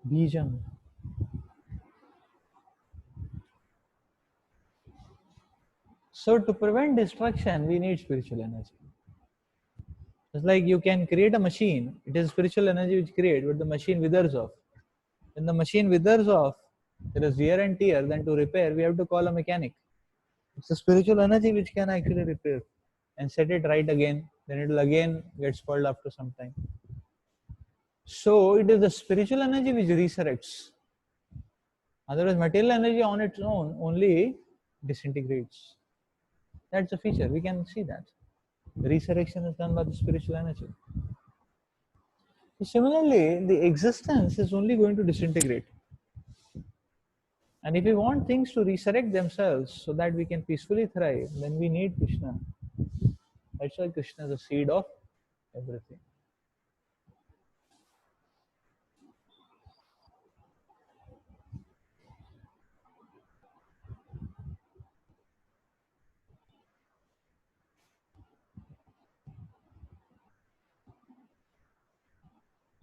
Bijam. So to prevent destruction, we need spiritual energy. It's like you can create a machine. It is spiritual energy which create, but the machine withers off. When the machine withers off, there is wear and tear. Then to repair, we have to call a mechanic. It's the spiritual energy which can actually repair and set it right again. Then it will again get spoiled after some time. So it is the spiritual energy which resurrects. Otherwise, material energy on its own only disintegrates. That's a feature. We can see that. Resurrection is done by the spiritual energy. So similarly, the existence is only going to disintegrate. And if we want things to resurrect themselves so that we can peacefully thrive, then we need Krishna. That's why Krishna is the seed of everything.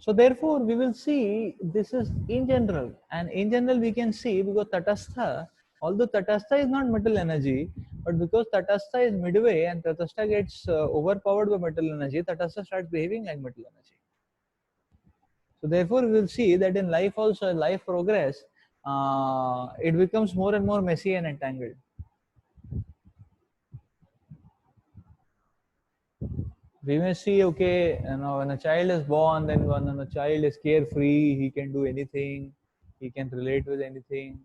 So therefore, we will see this is in general, and in general we can see because Tatastha, although Tatastha is not metal energy, but because Tatastha is midway and Tatastha gets overpowered by metal energy, Tatastha starts behaving like metal energy. So therefore, we will see that in life also, life progress, it becomes more and more messy and entangled. We may see, okay, when a child is born, then when a child is carefree, he can do anything, he can relate with anything.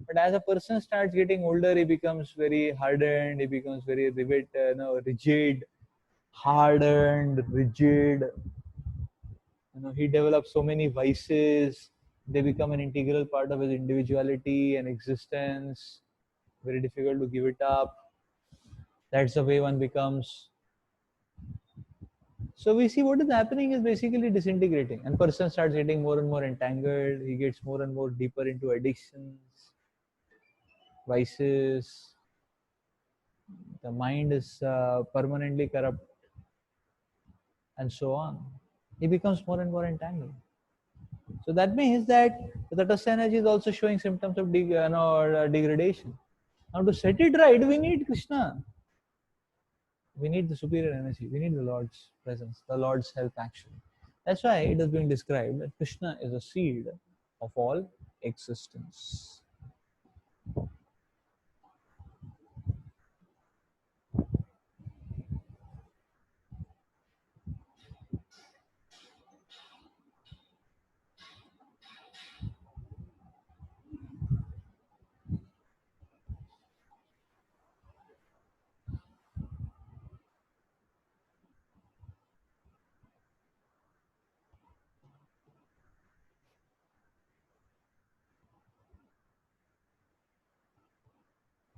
But as a person starts getting older, he becomes very hardened, he becomes very rigid, hardened, rigid. He develops so many vices, they become an integral part of his individuality and existence. Very difficult to give it up. That's the way one becomes. So we see what is happening is basically disintegrating, and person starts getting more and more entangled. He gets more and more deeper into addictions, vices. The mind is permanently corrupt, and so on. He becomes more and more entangled. So that means that the Tatastha energy is also showing symptoms of degradation. Now to set it right, we need Krishna. We need the superior energy. We need the Lord's presence, the Lord's help action. That's why it is being described that Krishna is a seed of all existence.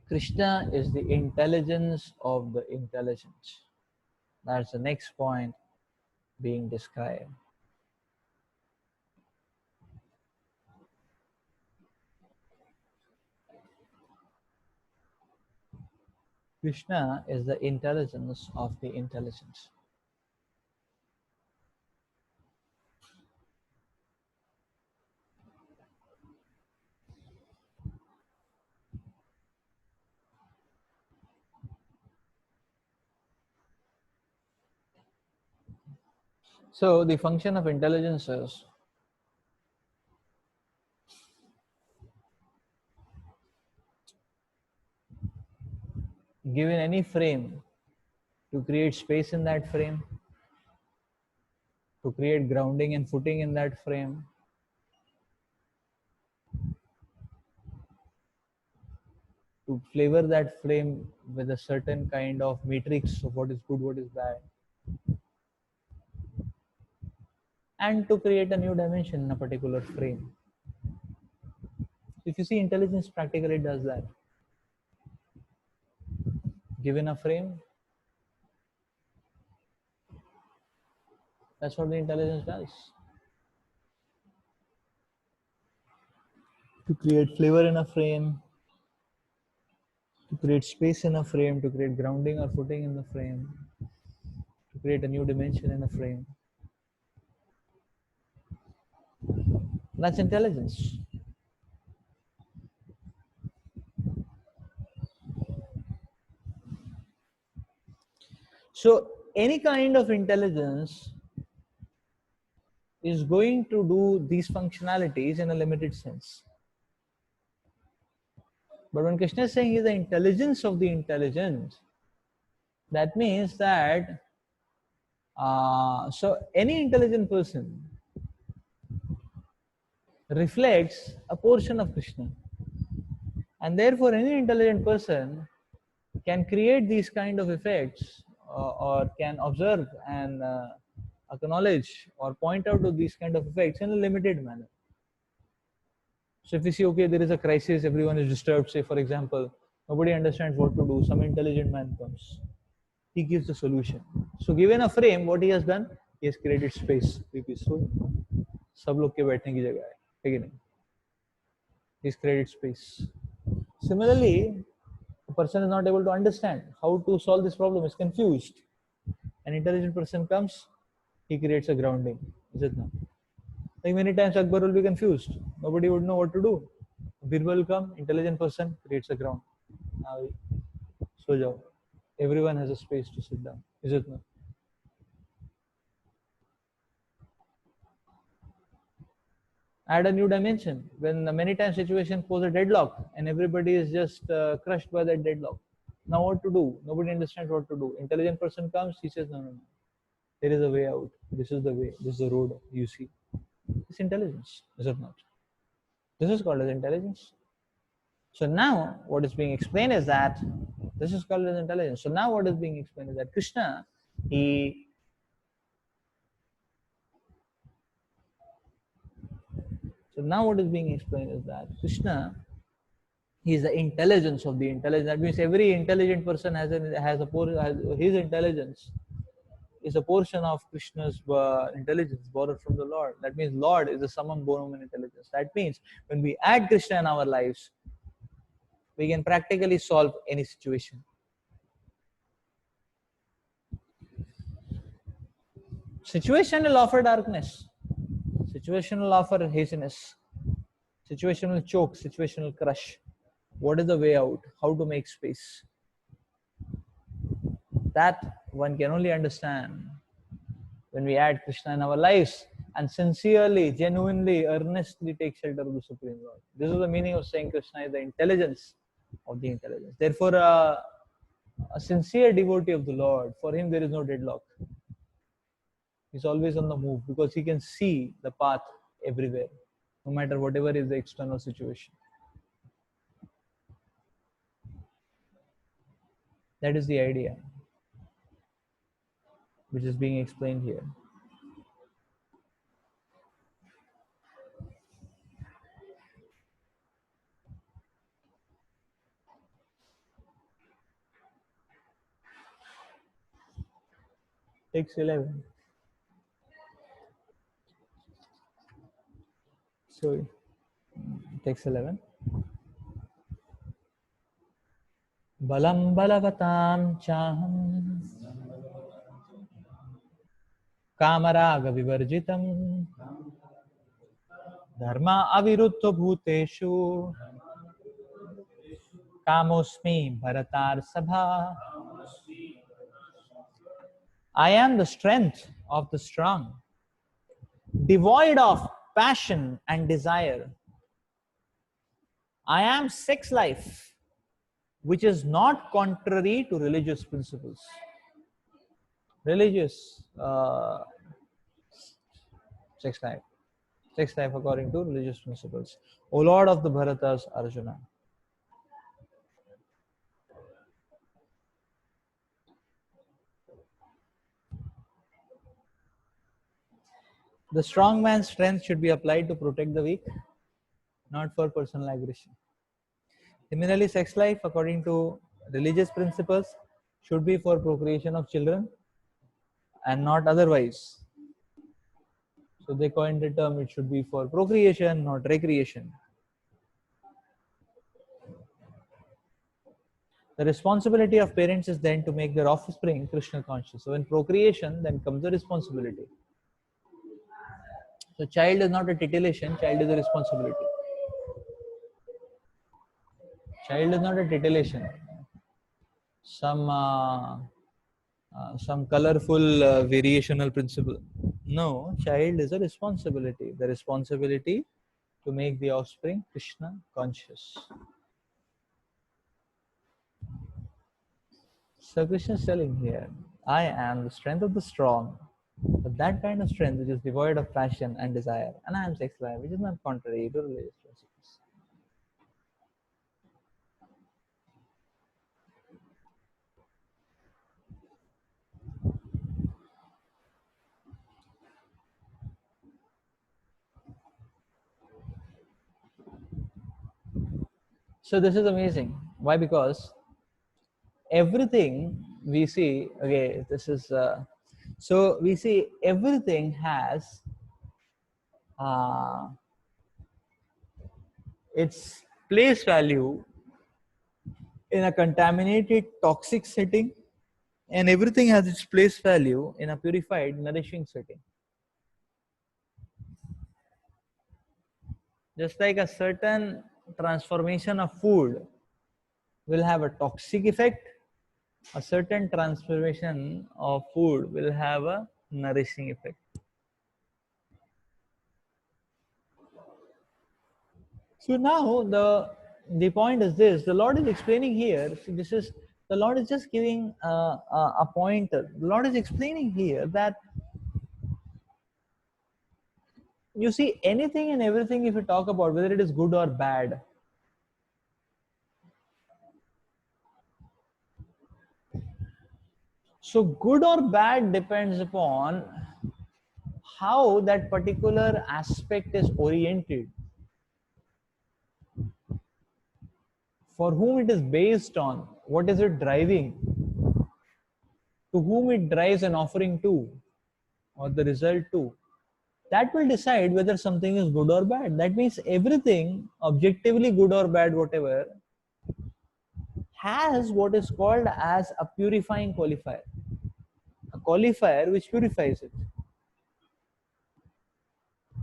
Krishna is the intelligence of the intelligent. That's the next point being described. Krishna is the intelligence of the intelligent. So the function of intelligence is given any frame to create space in that frame, to create grounding and footing in that frame, to flavor that frame with a certain kind of matrix of what is good, what is bad, and to create a new dimension in a particular frame. If you see, intelligence practically does that. Given a frame, that's what the intelligence does. To create flavor in a frame, to create space in a frame, to create grounding or footing in the frame, to create a new dimension in a frame. That's intelligence. So any kind of intelligence is going to do these functionalities in a limited sense. But when Krishna is saying is the intelligence of the intelligent, that means that so any intelligent person reflects a portion of Krishna, and therefore any intelligent person can create these kind of effects or can observe and acknowledge or point out to these kind of effects in a limited manner. So if we see, okay, there is a crisis, everyone is disturbed, say for example, nobody understands what to do, some intelligent man comes, he gives the solution. So given a frame, what he has done, he has created space, be peaceful, सब लोग के बैठने की जगह है कि नहीं? He's created space. Similarly, a person is not able to understand how to solve this problem, is confused. An intelligent person comes, he creates a grounding. Is it not? Like many times Akbar will be confused. Nobody would know what to do. Birbal will come, intelligent person creates a ground. Now, so jao. Everyone has a space to sit down. Is it not? Add a new dimension when many times situation pose a deadlock and everybody is just crushed by that deadlock. Now what to do? Nobody understands what to do. Intelligent person comes, he says, no, there is a way out. This is the way. This is the road you see. It's intelligence, is it not? This is called as intelligence. So now what is being explained is that this is called as intelligence. So now what is being explained is that Krishna, so now what is being explained is that Krishna, he is the intelligence of the intelligence. That means every intelligent person has his intelligence is a portion of Krishna's intelligence borrowed from the Lord. That means Lord is the summum bonum in intelligence. That means when we add Krishna in our lives, we can practically solve any situation. Situation will offer darkness. Situation will offer haziness. Situation will choke. Situation will crush. What is the way out? How to make space? That one can only understand when we add Krishna in our lives and sincerely, genuinely, earnestly take shelter of the Supreme Lord. This is the meaning of saying Krishna is the intelligence of the intelligence. Therefore, a sincere devotee of the Lord, for him there is no deadlock. He's always on the move because he can see the path everywhere, no matter whatever is the external situation. That is the idea which is being explained here. Text 11. So, text 11. Balam balavatam chaham kamaraga vivarjitam dharma aviruddha bhuteshu kamosmi bharatar sabha. I am the strength of the strong, devoid of passion and desire. I am sex life, which is not contrary to religious principles. Religious sex life according to religious principles. O Lord of the Bharatas, Arjuna. The strong man's strength should be applied to protect the weak, not for personal aggression. Similarly, sex life, according to religious principles, should be for procreation of children and not otherwise. So they coined the term, it should be for procreation, not recreation. The responsibility of parents is then to make their offspring Krishna conscious. So in procreation, then comes the responsibility. So child is not a titillation, child is a responsibility. Child is not a titillation. Some colorful variational principle. No, child is a responsibility. The responsibility to make the offspring Krishna conscious. So Krishna is telling here, I am the strength of the strong, but that kind of strength which is devoid of passion and desire, and I am sex life, which is not contrary to religious principles. So this is amazing. Why? Because everything we see, okay, this is so we see everything has uh, its place value in a contaminated toxic setting, and everything has its place value in a purified nourishing setting. Just like a certain transformation of food will have a toxic effect, a certain transformation of food will have a nourishing effect. So now the point is this: the Lord is explaining here. See, this is the Lord is just giving a pointer. The Lord is explaining here that you see anything and everything. If you talk about whether it is good or bad, so good or bad depends upon how that particular aspect is oriented, for whom it is based on, what is it driving, to whom it drives an offering to, or the result to. That will decide whether something is good or bad. That means everything, objectively good or bad, whatever, has what is called as a purifying qualifier, a qualifier which purifies it.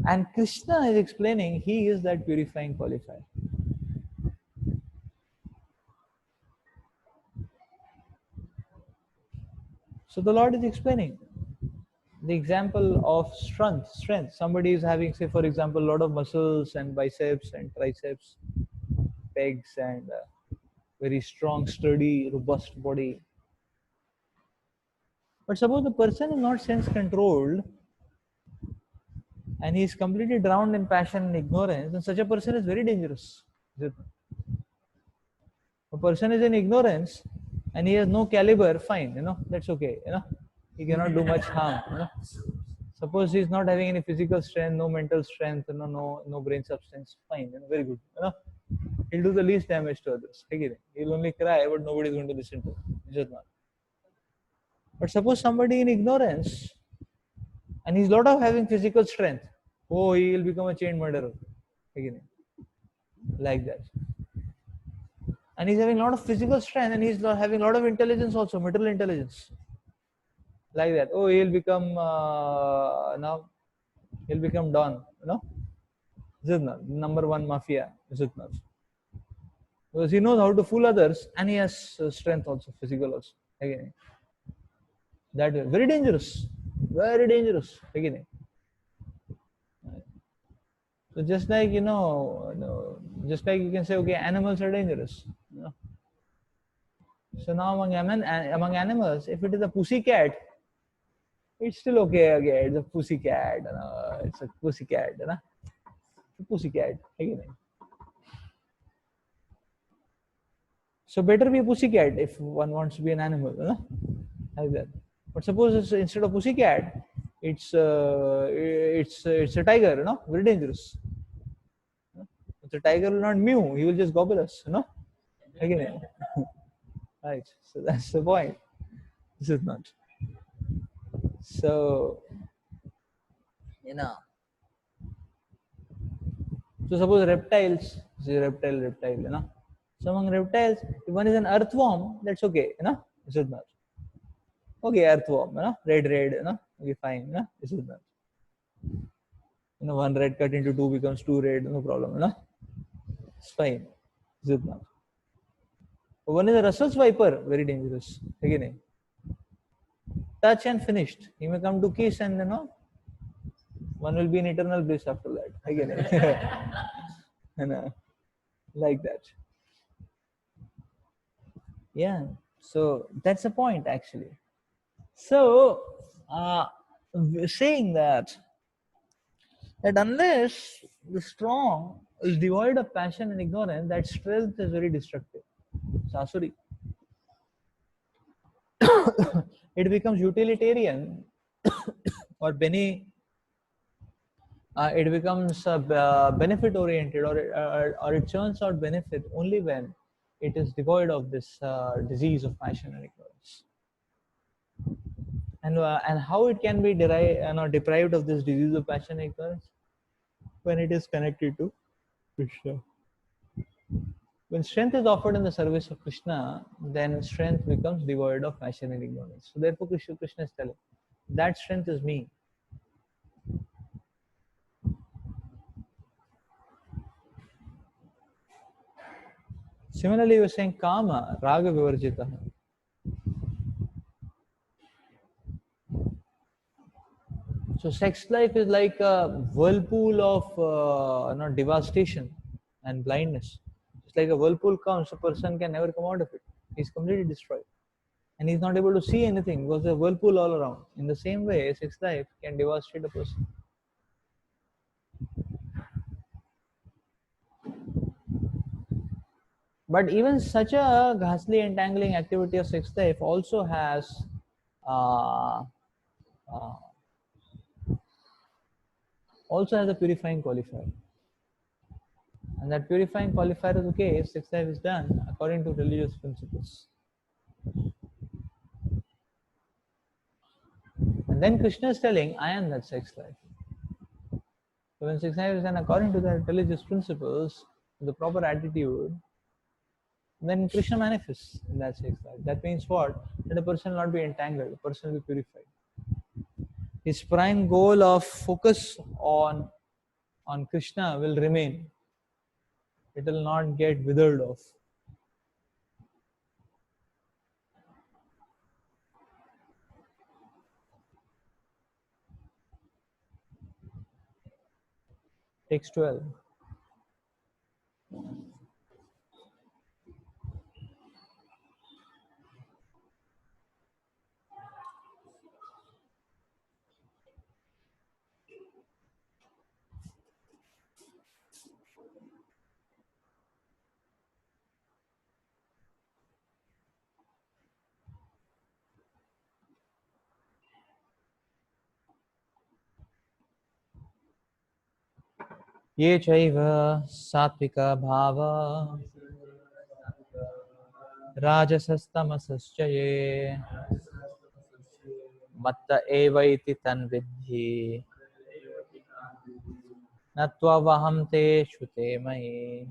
And Krishna is explaining he is that purifying qualifier. So the Lord is explaining the example of strength. Somebody is having, say, for example, a lot of muscles and biceps and triceps, pegs, and very strong, sturdy, robust body. But suppose the person is not sense controlled and he is completely drowned in passion and ignorance, then such a person is very dangerous. A person is in ignorance and he has no caliber, fine, that's okay, he cannot do much harm. Suppose he is not having any physical strength, no mental strength, no brain substance, fine, very good. He'll do the least damage to others. He'll only cry, but nobody is going to listen to him. Just not. But suppose somebody in ignorance and he's lot of having physical strength, oh, he will become a chain murderer. Like that. And he's having a lot of physical strength and he's having a lot of intelligence also, material intelligence. Like that. Oh, he'll become now he'll become Don, number one mafia, because he knows how to fool others and he has strength also, physical also. Again, that way, very dangerous, very dangerous. Again, so just like just like you can say, okay, animals are dangerous. So now among animals, if it is a pussy cat, it's still okay. Okay, it's a pussy cat. It's a pussy cat. It's a pussy cat. Again. So better be a pussy cat if one wants to be an animal, like that. But suppose it's, instead of pussy cat, it's a tiger, very dangerous. If the tiger will not mew, he will just gobble us, Again, right. So that's the point. This is not. So, so suppose reptiles, reptile, So among reptiles, if one is an earthworm, that's okay, This is not. Okay, earthworm, red, okay, fine, This is not. one red cut into two becomes two red, no problem, no? It's fine. Is it not? One is a Russell's viper, very dangerous. Again, touch and finished. He may come to kiss and one will be in eternal bliss after that. Again, and like that. Yeah. So that's the point actually. So saying that unless the strong is devoid of passion and ignorance, that strength is very destructive. Sasuri. It becomes utilitarian or it becomes benefit oriented, or it churns out benefit only when it is devoid of this disease of passion and ignorance. And how it can be deprived of this disease of passion and ignorance? When it is connected to Krishna. When strength is offered in the service of Krishna, then strength becomes devoid of passion and ignorance. So therefore Krishna is telling, that strength is me. Similarly, you are saying kama, raga vivarjita. So sex life is like a whirlpool of devastation and blindness. It's like a whirlpool comes, a person can never come out of it. He's completely destroyed. And he's not able to see anything because there's a whirlpool all around. In the same way, sex life can devastate a person. But even such a ghastly entangling activity of sex life also has uh, uh, a purifying qualifier. And that purifying qualifier is okay if sex life is done according to religious principles. And then Krishna is telling, I am that sex life. So when sex life is done according to the religious principles, the proper attitude, then Krishna manifests in that sex life. That means what? That a person will not be entangled, a person will be purified. His prime goal of focus on Krishna will remain. It will not get withered off. Text 12. ये चैव सात्विका भावा राजसस्तमसश्च ये मत्त एवैति तन्विद्धि न त्ववहं तेषु ते मयि.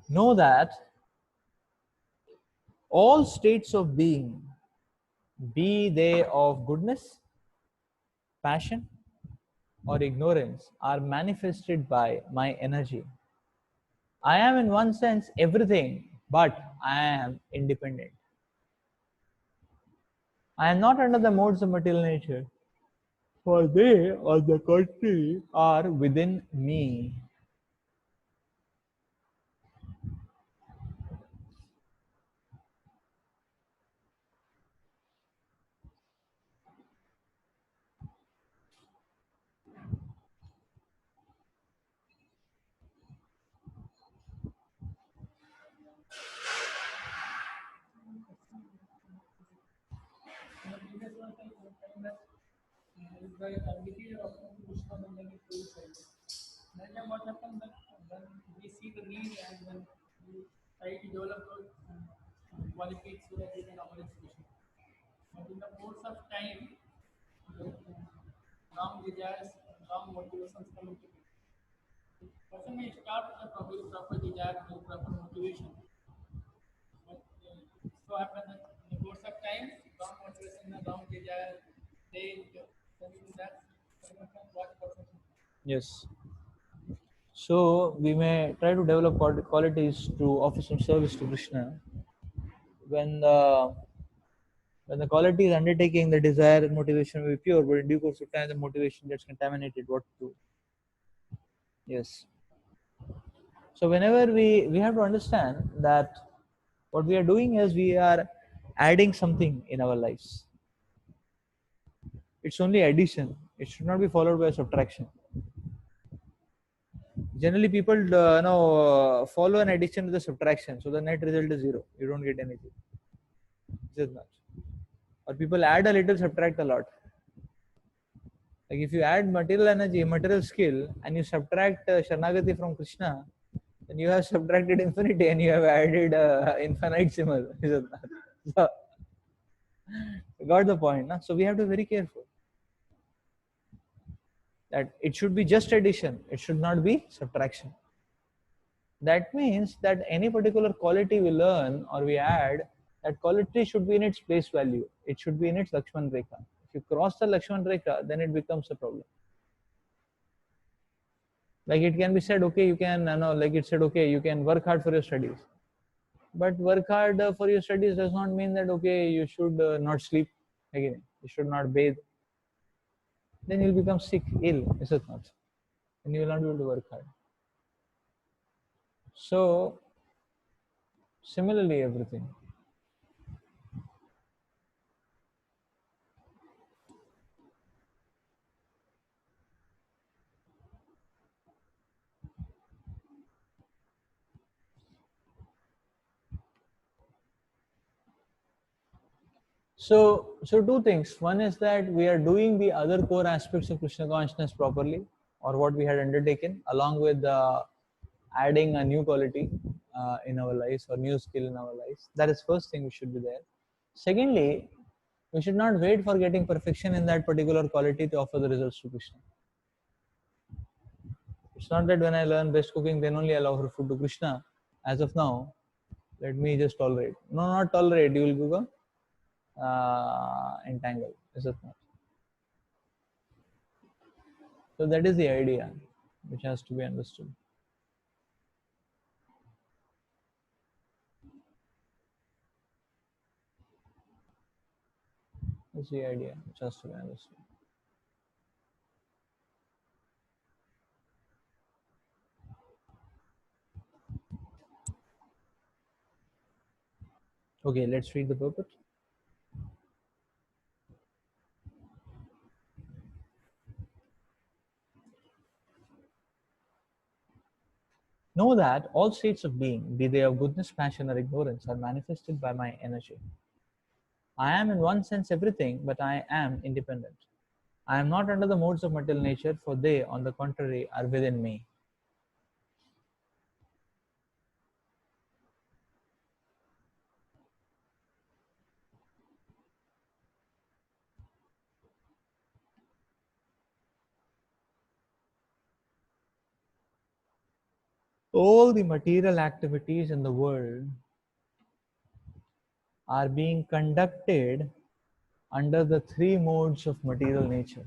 Know that all states of being, be they of goodness, passion, or ignorance, are manifested by my energy. I am in one sense everything, but I am independent. I am not under the modes of material nature, for they, on the contrary, are within me. Then what happens when we see the need and then we try to develop those qualities so that we can avoid execution. But in the course of time, motivations come into it. Person may start with a proper desire and proper motivation, but so happen that in the course of time, wrong motivation and wrong desire, they consume that consumption what person. Yes. So we may try to develop qualities to offer some service to Krishna. When the quality is undertaking, the desire and motivation will be pure, but in due course of time, the motivation gets contaminated. What to do? Yes. So whenever we have to understand that what we are doing is we are adding something in our lives. It's only addition. It should not be followed by subtraction. Generally, people follow an addition with a subtraction, so the net result is zero. You don't get anything. Just much. Or people add a little, subtract a lot. Like if you add material energy, material skill, and you subtract Sharanagati from Krishna, then you have subtracted infinity and you have added infinite symbol. So, got the point. Na? So we have to be very careful that it should be just addition. It should not be subtraction. That means that any particular quality we learn or we add, that quality should be in its place value. It should be in its Lakshman Rekha. If you cross the Lakshman Rekha, then it becomes a problem. Like it can be said, okay, you can, like it said, okay, you can work hard for your studies. But work hard for your studies does not mean that, okay, you should not sleep again. You should not bathe. Then you'll become sick, ill, is it not? And you will not be able to work hard. So, similarly, everything. So two things. One is that we are doing the other core aspects of Krishna consciousness properly, or what we had undertaken, along with adding a new quality in our lives or new skill in our lives. That is first thing we should be there. Secondly, we should not wait for getting perfection in that particular quality to offer the results to Krishna. It's not that when I learn best cooking, then only I'll offer food to Krishna. As of now, let me just tolerate. No, not tolerate. You will become entangled. Is it not? So that is the idea which has to be understood. That's the idea which has to be understood. Okay, let's read the purport. Know that all states of being, be they of goodness, passion, or ignorance, are manifested by my energy. I am in one sense everything, but I am independent. I am not under the modes of material nature, for they, on the contrary, are within me. All the material activities in the world are being conducted under the three modes of material nature.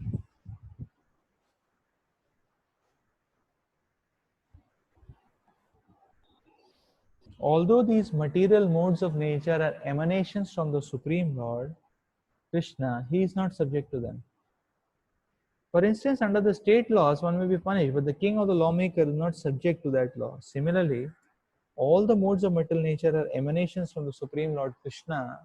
Although these material modes of nature are emanations from the Supreme Lord, Krishna, he is not subject to them. For instance, under the state laws, one may be punished, but the king or the lawmaker is not subject to that law. Similarly, all the modes of material nature are emanations from the Supreme Lord Krishna.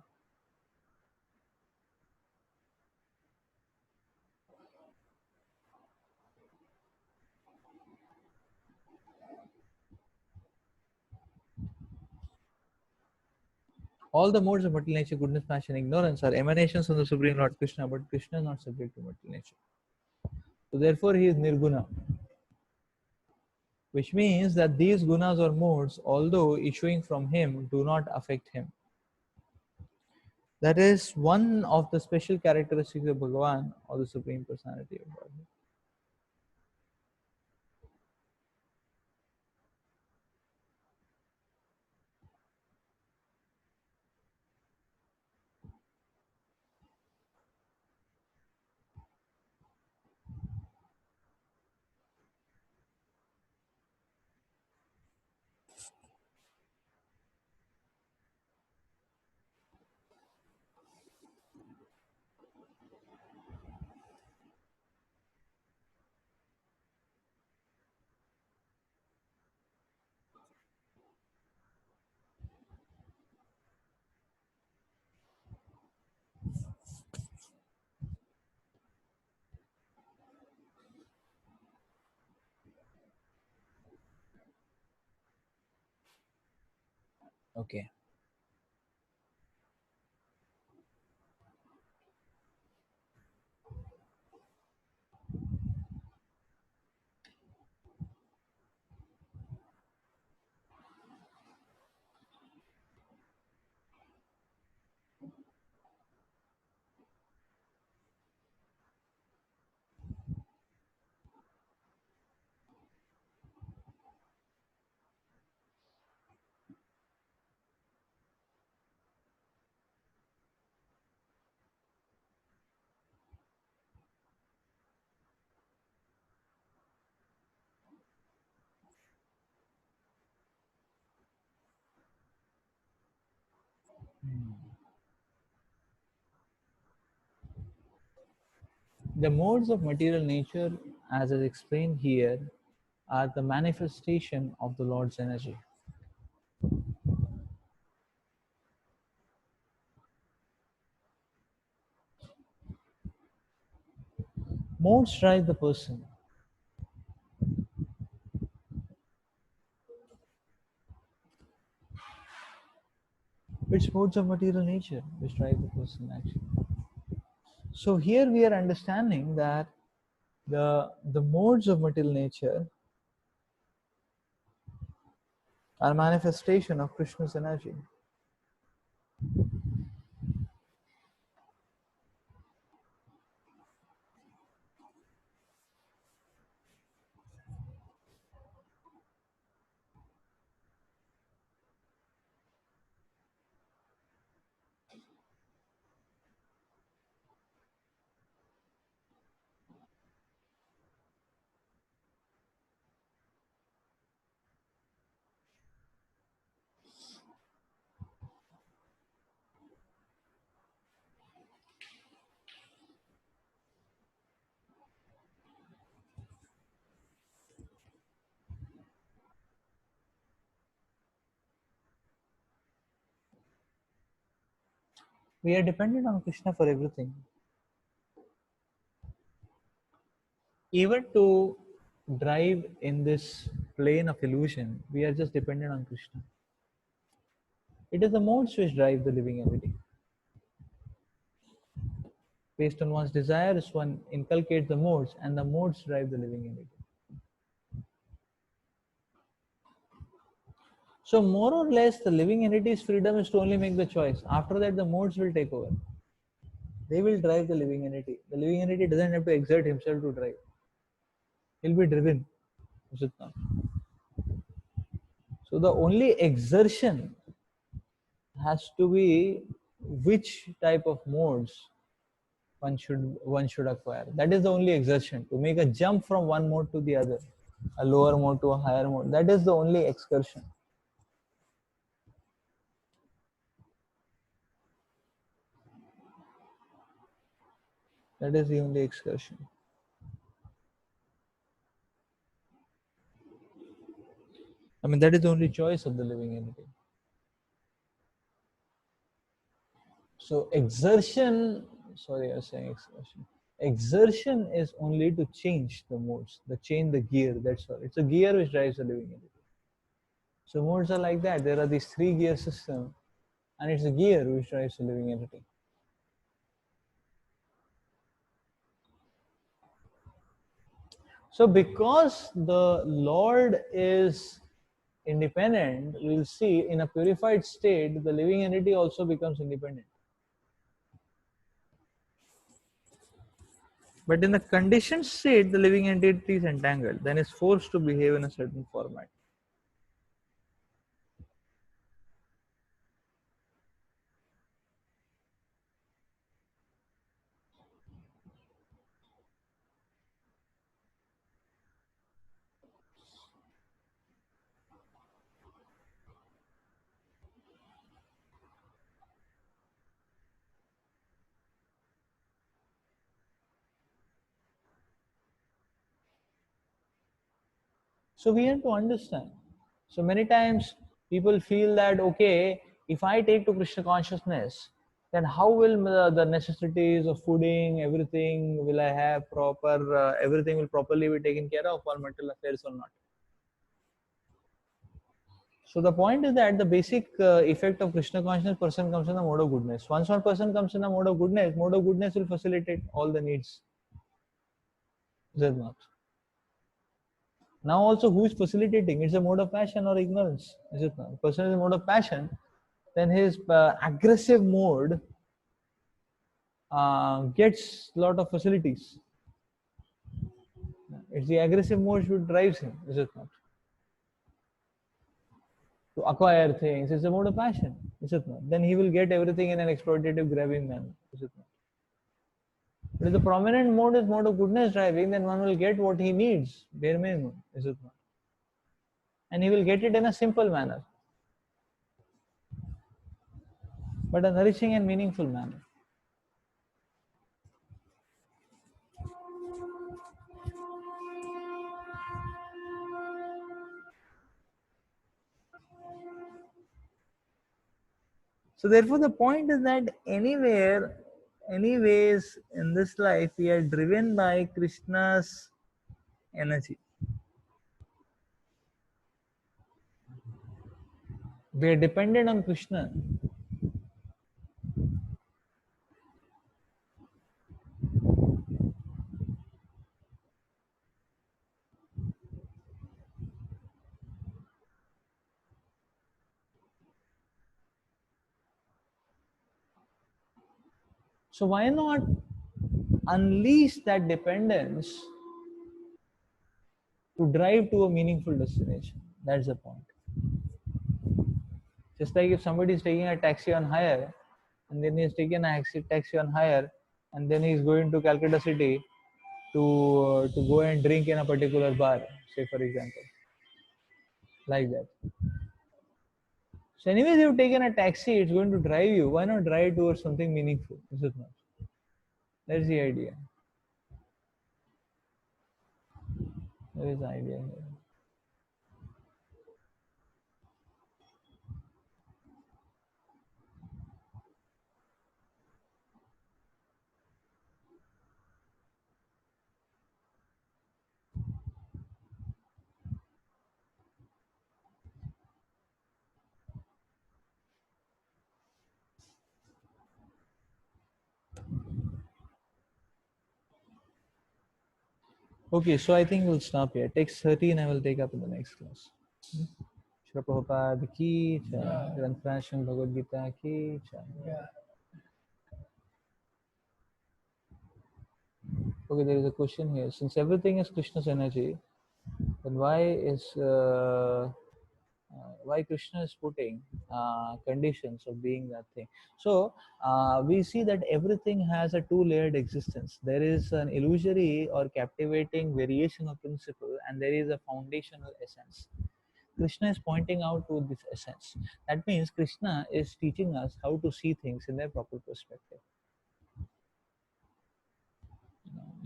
All the modes of material nature, goodness, passion, ignorance, are emanations from the Supreme Lord Krishna, but Krishna is not subject to material nature. So therefore, he is nirguna, which means that these gunas or modes, although issuing from him, do not affect him. That is one of the special characteristics of Bhagavan, or the Supreme Personality of Godhead. Okay. The modes of material nature, as is explained here, are the manifestation of the Lord's energy. Modes drive the person. Which modes of material nature which drive the person actually. So here we are understanding that the modes of material nature are manifestation of Krishna's energy. We are dependent on Krishna for everything. Even to drive in this plane of illusion, we are just dependent on Krishna. It is the modes which drive the living entity. Based on one's desires, one inculcates the modes, and the modes drive the living entity. So, more or less, the living entity's freedom is to only make the choice. After that, the modes will take over. They will drive the living entity. The living entity doesn't have to exert himself to drive. He'll be driven. Is it not? So the only exertion has to be which type of modes one should acquire. That is the only exertion, to make a jump from one mode to the other, a lower mode to a higher mode. That is the only excursion. That is the only excursion. I mean, that is the only choice of the living entity. So exertion, sorry, I was saying exertion. Exertion is only to change the modes, the change the gear. That's all. It's a gear which drives the living entity. So modes are like that. There are these three gear system, and it's a gear which drives the living entity. So because the Lord is independent, we'll see in a purified state, the living entity also becomes independent. But in the conditioned state, the living entity is entangled, then is forced to behave in a certain format. So we have to understand. So many times people feel that, okay, if I take to Krishna consciousness, then how will the necessities of fooding, everything will I have proper, everything will properly be taken care of, all material affairs or not. So the point is that the basic effect of Krishna consciousness, person comes in the mode of goodness. Once one person comes in the mode of goodness will facilitate all the needs. Is it not? Now also who is facilitating? It's a mode of passion or ignorance. Is it not? Person is a mode of passion, then his aggressive mode gets lot of facilities. It's the aggressive mode which drives him. Is it not? To acquire things. It's a mode of passion. Is it not? Then he will get everything in an exploitative, grabbing manner. Is it not? But if the prominent mode is mode of goodness driving, then one will get what he needs, bare minimum. Is it not? And he will get it in a simple manner, but a nourishing and meaningful manner. So therefore, the point is that anyways, in this life, we are driven by Krishna's energy. We are dependent on Krishna. So why not unleash that dependence to drive to a meaningful destination? That's the point. Just like if somebody is taking a taxi on hire, and then he's taken a taxi on hire, and then he's going to Calcutta city to go and drink in a particular bar, say for example, like that. So anyways, you've taken a taxi, it's going to drive you. Why not drive towards something meaningful? Is it not? That's the idea. That is the idea here. Okay, so I think we'll stop here. Text 13 I will take up in the next class. Shri Prabhupada ki jai, Granth Bhagavad Gita ki jai. Yeah. Okay, there is a question here. Since everything is Krishna's energy, then why Krishna is putting conditions of being that thing? So we see that everything has a two-layered existence. There is an illusory or captivating variation of principle, and there is a foundational essence. Krishna is pointing out to this essence. That means Krishna is teaching us how to see things in their proper perspective.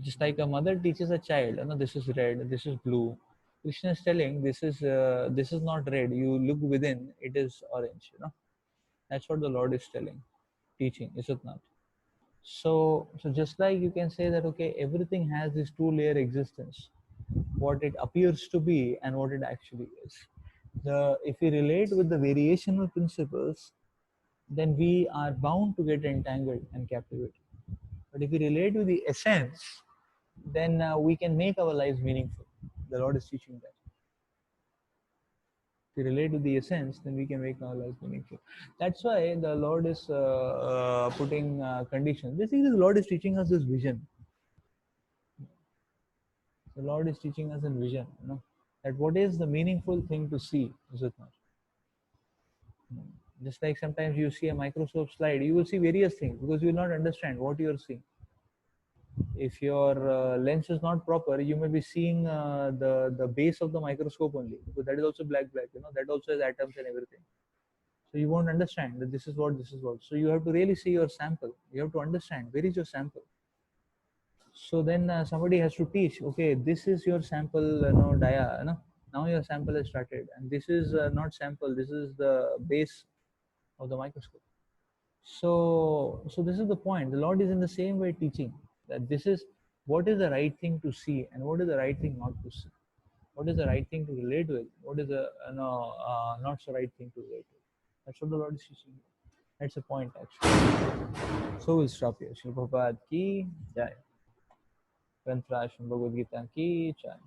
Just like a mother teaches a child, this is red, this is blue. Krishna is telling this is not red. You look within, it is orange. That's what the Lord is telling, teaching. Is it not? So just like you can say that okay, everything has this two-layer existence, what it appears to be and what it actually is. If we relate with the variational principles, then we are bound to get entangled and captivated. But if we relate with the essence, then we can make our lives meaningful. The Lord is teaching that. If we relate to the essence, then we can make our lives meaningful. That's why the Lord is putting conditions. Basically, the Lord is teaching us this vision. The Lord is teaching us in vision, that what is the meaningful thing to see, is it not? Just like sometimes you see a microscope slide, you will see various things because you will not understand what you are seeing. If your lens is not proper, you may be seeing the base of the microscope only, because that is also black, that also has atoms and everything. So you won't understand that this is what. So you have to really see your sample. You have to understand where is your sample. So then somebody has to teach, okay, this is your sample, dia, now your sample has started, and this is not sample, this is the base of the microscope. So this is the point. The Lord is in the same way teaching that this is what is the right thing to see and what is the right thing not to see. What is the right thing to relate with? What is the not so right thing to relate with? That's what the Lord is teaching you. That's the point actually. So we'll stop here. Shri Prabhupada ki jai. Granth Raj Bhagavad Gita ki jai.